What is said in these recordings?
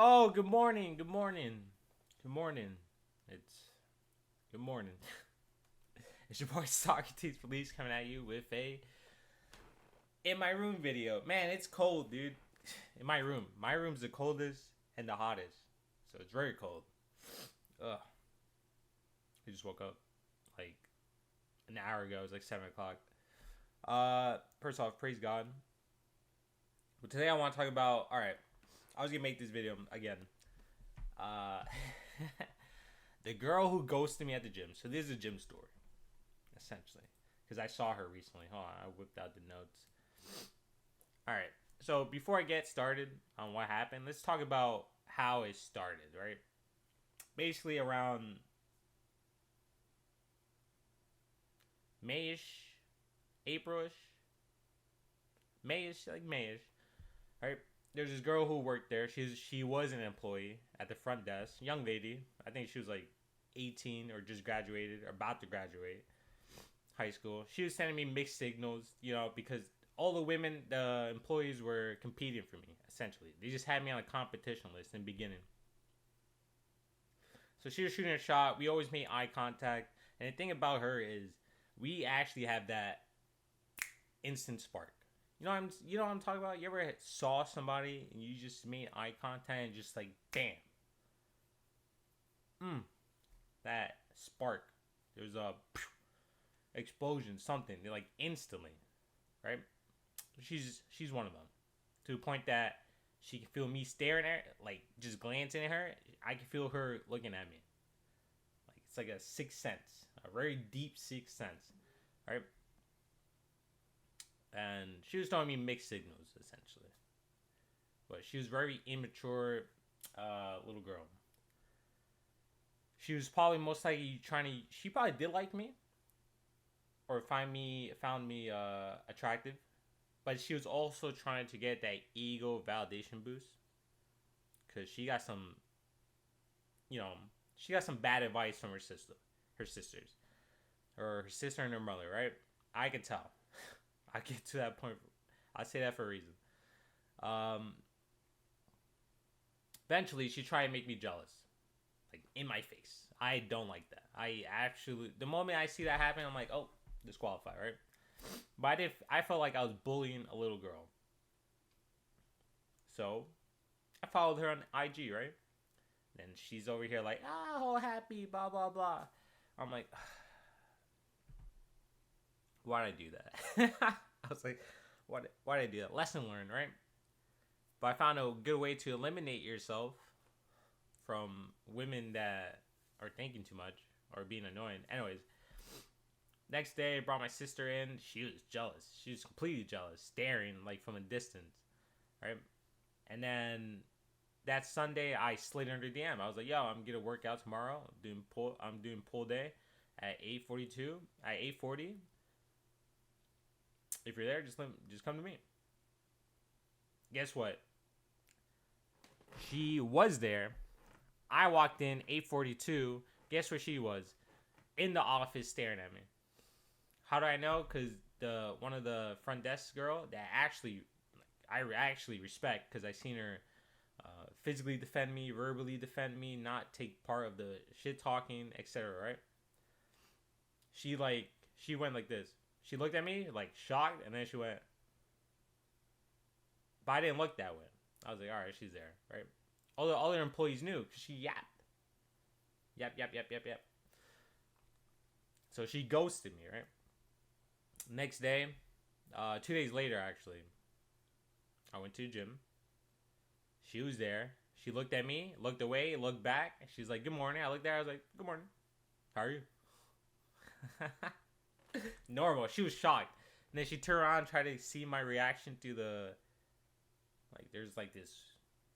Oh, good morning. Good morning. Good morning. It's good morning. It's your boy Socrates Police coming at you with a in my room video. Man, it's cold, dude. In my room. My room's the coldest and the hottest. So it's very cold. Ugh. I just woke up like an hour ago. It was like 7 o'clock. First off, praise God. But today I want to talk about. All right, I was gonna make this video again. Uh, the girl who ghosted me at the gym. So this is a gym story, essentially, because I saw her recently. Hold on, I whipped out the notes. All right. So before I get started on what happened, let's talk about how it started. Right. Basically around Mayish, Aprilish, Mayish, like Mayish. Right. There's this girl who worked there. She was an employee at the front desk, young lady. I think she was like 18 or just graduated or about to graduate high school. She was sending me mixed signals, because all the women, the employees were competing for me, essentially. They just had me on a competition list in the beginning. So she was shooting a shot. We always made eye contact. And the thing about her is we actually have that instant spark. You know what I'm talking about? You ever saw somebody and you just made eye contact and just like, damn. That spark. There's a explosion, something. They're like instantly, right? She's one of them. To the point that she can feel me staring at her, like just glancing at her. I can feel her looking at me. Like it's like a sixth sense, a very deep sixth sense, right? And she was telling me mixed signals essentially, but she was very immature, little girl. She was probably most likely trying to. She probably did like me, or found me attractive, but she was also trying to get that ego validation boost because you know, she got some bad advice from her sisters, or her sister and her mother. Right? I could tell. I get to that point. I say that for a reason. Um, Eventually, she tried to make me jealous, like in my face. I don't like that. I actually, the moment I see that happen, I'm like, oh, disqualified, right? But I felt like I was bullying a little girl. So I followed her on IG, right? And she's over here like, all happy, blah, blah, blah. I'm like, why'd I do that? I was like, why'd I do that? Lesson learned, right? But I found a good way to eliminate yourself from women that are thinking too much or being annoying. Anyways, next day I brought my sister in. She was jealous. She was completely jealous, staring like from a distance, right? And then that Sunday I slid under DM. I was like, "Yo, I'm gonna work out tomorrow. I'm doing pull day at 8:42. At 8:40, if you're there, just come to me." Guess what? She was there. I walked in 8:42. Guess where she was? In the office staring at me. How do I know? Because the one of the front desk girl that I actually respect because I seen her physically defend me, verbally defend me, not take part of the shit talking, etc. Right? She went like this. She looked at me like shocked, and then she went. But I didn't look that way. I was like, all right, she's there, right? All the other employees knew because she yapped, yap, yap, yap, yap, yap. So she ghosted me, right? Next day, 2 days later, actually, I went to the gym. She was there. She looked at me, looked away, looked back. She's like, "Good morning." I looked at her. I was like, "Good morning. How are you?" Normal. She was shocked. And then she turned around and tried to see my reaction to there's like this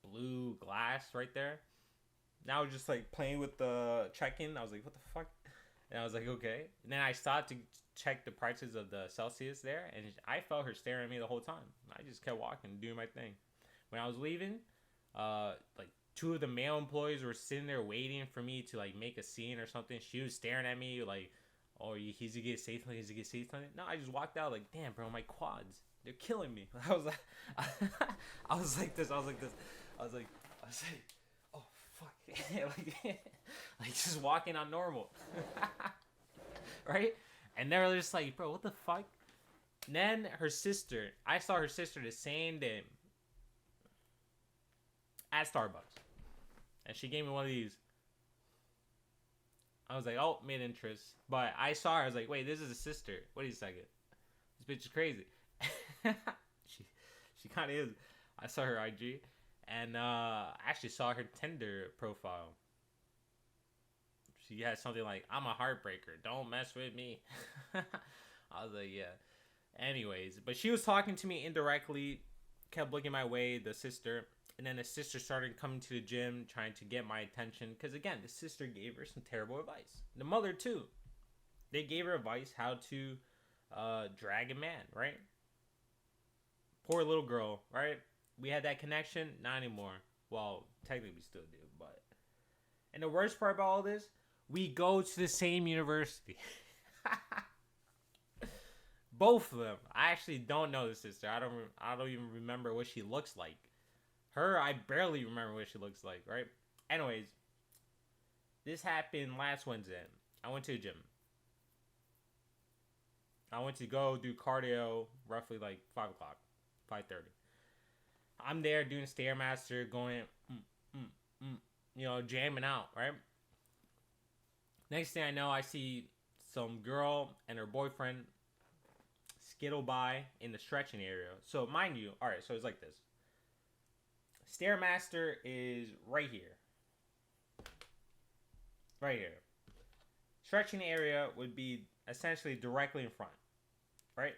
blue glass right there. Now I was just like playing with the check-in. I was like, "What the fuck?" And I was like, "Okay." And then I started to check the prices of the Celsius there, and I felt her staring at me the whole time. I just kept walking, doing my thing. When I was leaving, like two of the male employees were sitting there waiting for me to like make a scene or something. She was staring at me like, "Oh, he's gonna get say something. He's gonna say something." No, I just walked out like, "Damn, bro, my quads, they're killing me." I was like, I was like this. I was like, I was like, oh fuck, like just walking on normal, right? And they were just like, bro, what the fuck? And then her sister, I saw her sister the same day at Starbucks, and she gave me one of these. I was like, oh, mid interest, but I saw her. I was like, wait, this is a sister. Wait a second, this bitch is crazy. she kind of is. I saw her IG, and I actually saw her Tinder profile. She had something like, I'm a heartbreaker, don't mess with me. I was like, yeah. Anyways, but she was talking to me indirectly, kept looking my way, the sister. And then the sister started coming to the gym, trying to get my attention. Because again, the sister gave her some terrible advice. The mother too. They gave her advice how to drag a man, right? Poor little girl, right? We had that connection, not anymore. Well, technically we still do, but... And the worst part about all this, we go to the same university. Both of them. I actually don't know the sister. I don't even remember what she looks like. Her, I barely remember what she looks like, right? Anyways, this happened last Wednesday. I went to the gym. I went to go do cardio roughly like 5 o'clock, 5:30. I'm there doing Stairmaster, going, jamming out, right? Next thing I know, I see some girl and her boyfriend skittle by in the stretching area. So mind you, all right, so it's like this. Stairmaster is right here. Right here. Stretching area would be essentially directly in front. Right?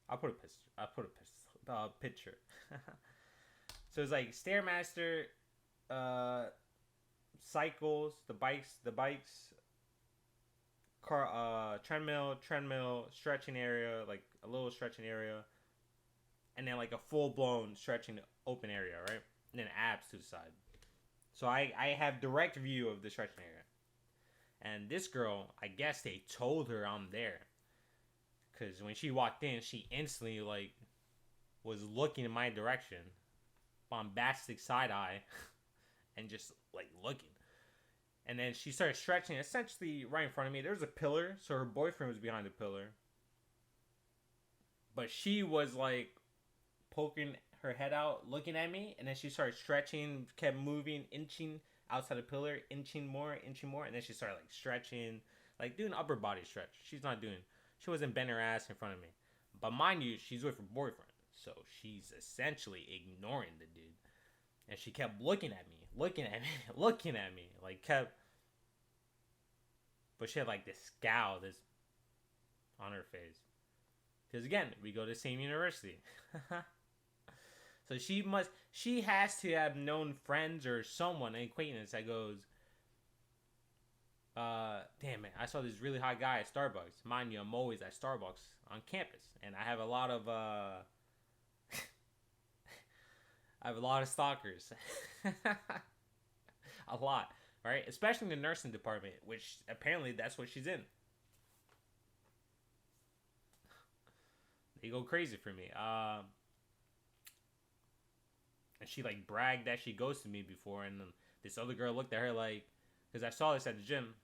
I'll put a picture. So it's like Stairmaster, cycles, the bikes, car, treadmill, stretching area, like a little stretching area, and then like a full-blown stretching open area, right? And then abs to the side. So I have direct view of the stretching area. And this girl, I guess they told her I'm there. Because when she walked in, she instantly, like, was looking in my direction. Bombastic side eye. And just, like, looking. And then she started stretching essentially right in front of me. There was a pillar, so her boyfriend was behind the pillar. But she was, like, poking her head out, looking at me. And then she started stretching, kept moving, inching outside the pillar, inching more. And then she started, like, stretching, like, doing upper body stretch. She wasn't bending her ass in front of me. But mind you, she's with her boyfriend. So she's essentially ignoring the dude. And she kept looking at me. Like, kept... But she had, like, this scowl on her face. Because, again, we go to the same university. So she has to have known friends or someone, an acquaintance that goes... damn it, I saw this really hot guy at Starbucks. Mind you, I'm always at Starbucks on campus. And I have a lot of, stalkers. A lot, right? Especially in the nursing department, which apparently that's what she's in. They go crazy for me. And she, like, bragged that she ghosted me before. And then this other girl looked at her like... Because I saw this at the gym.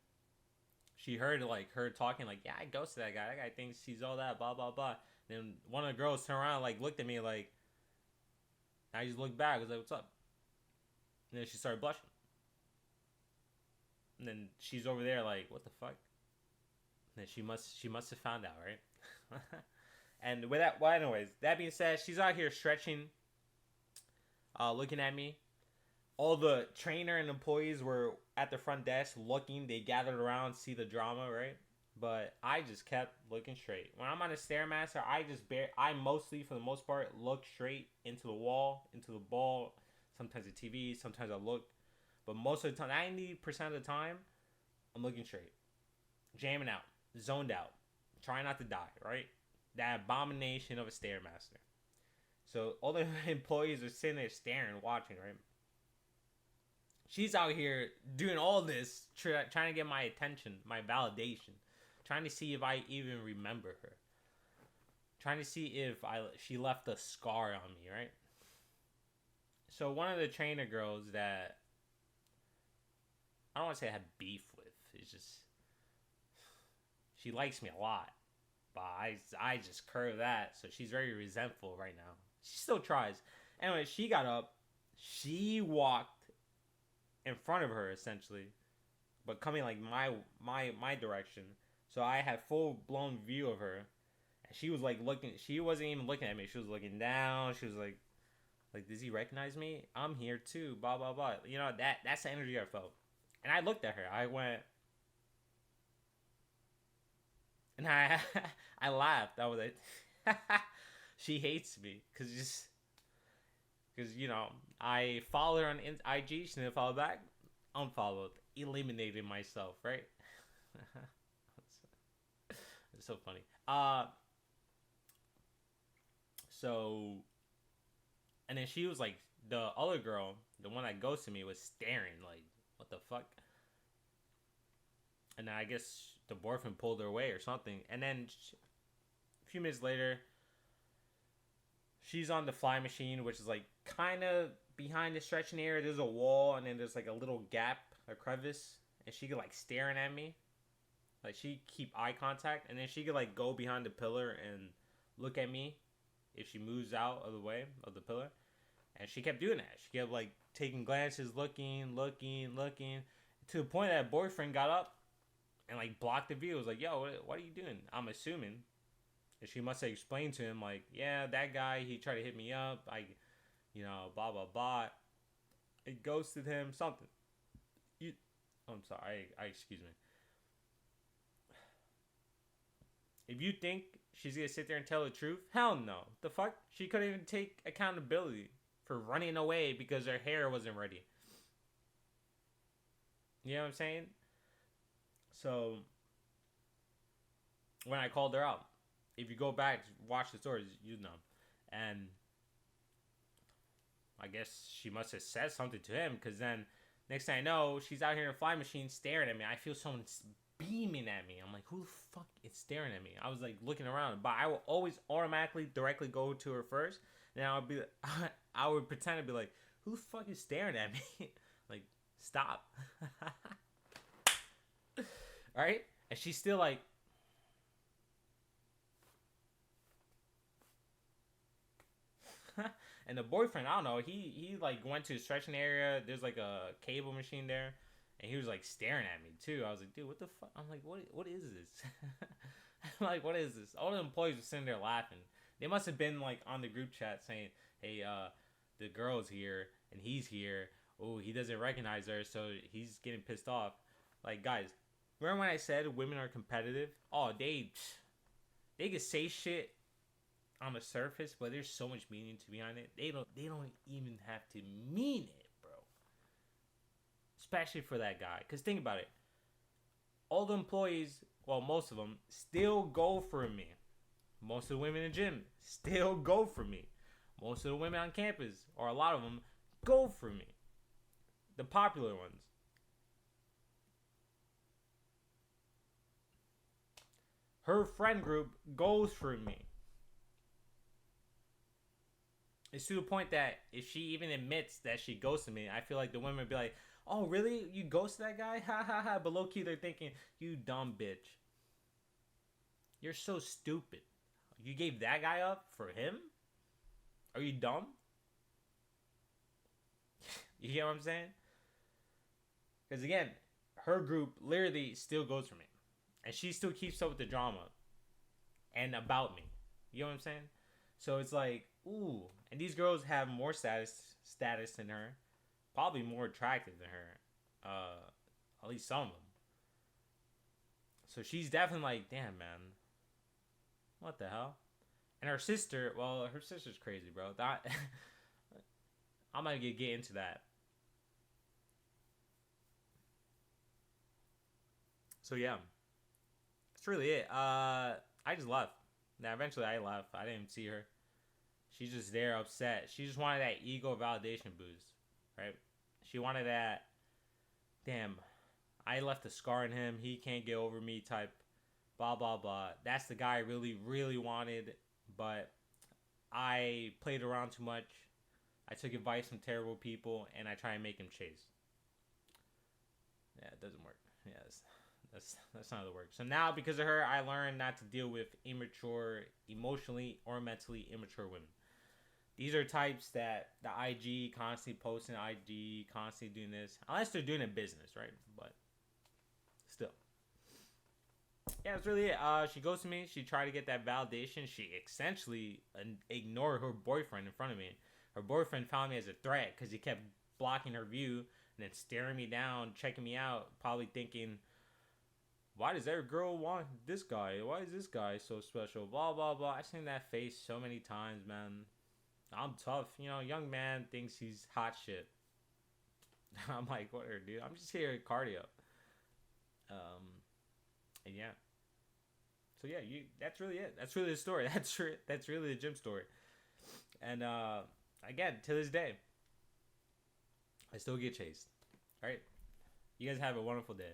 She heard, like, her talking, like, yeah, I ghosted that guy. That guy thinks he's all that, blah, blah, blah. And then one of the girls turned around, like, looked at me, like... I just looked back. I was like, what's up? And then she started blushing. And then she's over there, like, what the fuck? And then she must have found out, right? And with that, well, anyways, that being said, she's out here stretching, looking at me. All the trainer and employees were at the front desk looking. They gathered around to see the drama, right? But I just kept looking straight. When I'm on a Stairmaster, I mostly, for the most part, look straight into the wall, into the ball. Sometimes the TV, sometimes I look. But most of the time, 90% of the time, I'm looking straight. Jamming out. Zoned out. Trying not to die, right? That abomination of a Stairmaster. So all the employees are sitting there staring, watching, right? She's out here doing all this, trying to get my attention, my validation. Trying to see if I even remember her. Trying to see if she left a scar on me, right? So one of the trainer girls that I don't want to say I have beef with. It's just she likes me a lot, but I just curve that. So she's very resentful right now. She still tries. Anyway, she got up. She walked in front of her essentially, but coming like my direction. So I had full blown view of her, and she was like looking. She wasn't even looking at me. She was looking down. She was like, does he recognize me? I'm here too. Blah blah blah. You know that's the energy I felt. And I looked at her. I went, and I I laughed. I was like, she hates me because I followed her on IG. She didn't follow back. Unfollowed. Eliminated myself. Right. It's so funny. So, and then she was like, the other girl, the one that ghosted me, was staring like, what the fuck? And then I guess the boyfriend pulled her away or something. And then a few minutes later, she's on the fly machine, which is like kind of behind the stretching area. There's a wall, and then there's like a little gap, a crevice, and she could like staring at me. Like she keep eye contact, and then she could like go behind the pillar and look at me if she moves out of the way of the pillar. And she kept doing that. She kept like taking glances, looking, to the point that boyfriend got up and like blocked the view. It was like, yo, what are you doing? I'm assuming. And she must have explained to him like, yeah, that guy, he tried to hit me up. Blah blah blah. It ghosted him. Something. I'm sorry. I excuse me. If you think she's gonna sit there and tell the truth, hell no. The fuck? She couldn't even take accountability for running away because her hair wasn't ready. You know what I'm saying? So when I called her out, if you go back, watch the stories, you know. And I guess she must have said something to him, because then next thing I know, she's out here in a fly machine staring at me. I feel someone beaming at me. I'm like, who the fuck is staring at me? I was like looking around, but I will always automatically directly go to her first. Then I would pretend to be like, who the fuck is staring at me? Like, stop. Alright? And she's still like, and the boyfriend, I don't know, he like went to the stretching area. There's like a cable machine there, and he was like staring at me too. I was like, dude, what the fuck? I'm like, what is this? I'm like, what is this? All the employees were sitting there laughing. They must have been like on the group chat saying, hey, the girl's here and he's here. Oh, he doesn't recognize her, so he's getting pissed off. Like, guys, remember when I said women are competitive? Oh, they can say shit on the surface, but there's so much meaning to behind it. They don't even have to mean it, bro. Especially for that guy. Because think about it. All the employees, well, most of them, still go for me. Most of the women in the gym still go for me. Most of the women on campus, or a lot of them, go for me. The popular ones. Her friend group goes for me. It's to the point that if she even admits that she ghosted me, I feel like the women would be like, oh, really? You ghosted that guy? Ha ha ha. But low key, they're thinking, you dumb bitch. You're so stupid. You gave that guy up for him? Are you dumb? You get what I'm saying? Because again, her group literally still goes for me. And she still keeps up with the drama. And about me. You know what I'm saying? So it's like, ooh. And these girls have more status than her. Probably more attractive than her. At least some of them. So she's definitely like, damn, man. What the hell? And her sister's crazy, bro. I'm not gonna get into that. So yeah. That's really it. I just left. Now eventually I left. I didn't see her. She's just there upset. She just wanted that ego validation boost. Right? She wanted that, damn, I left a scar in him. He can't get over me type. Blah, blah, blah. That's the guy I really, really wanted. But I played around too much. I took advice from terrible people, and I try and make him chase. Yeah, it doesn't work. Yes, that's not the work. So now, because of her, I learned not to deal with immature, emotionally or mentally immature women. These are types that the IG constantly posting IG, constantly doing this, unless they're doing a business, right? But still, yeah, that's really it. She goes to me. She tried to get that validation. She essentially ignored her boyfriend in front of me. Her boyfriend found me as a threat because he kept blocking her view and then staring me down, checking me out, probably thinking, why does every girl want this guy? Why is this guy so special? Blah, blah, blah. I've seen that face so many times, man. I'm tough. You know, young man thinks he's hot shit. I'm like, whatever, dude. I'm just here at cardio. And yeah. So yeah, that's really it. That's really the story. That's really the gym story. And again, to this day, I still get chased. All right. You guys have a wonderful day.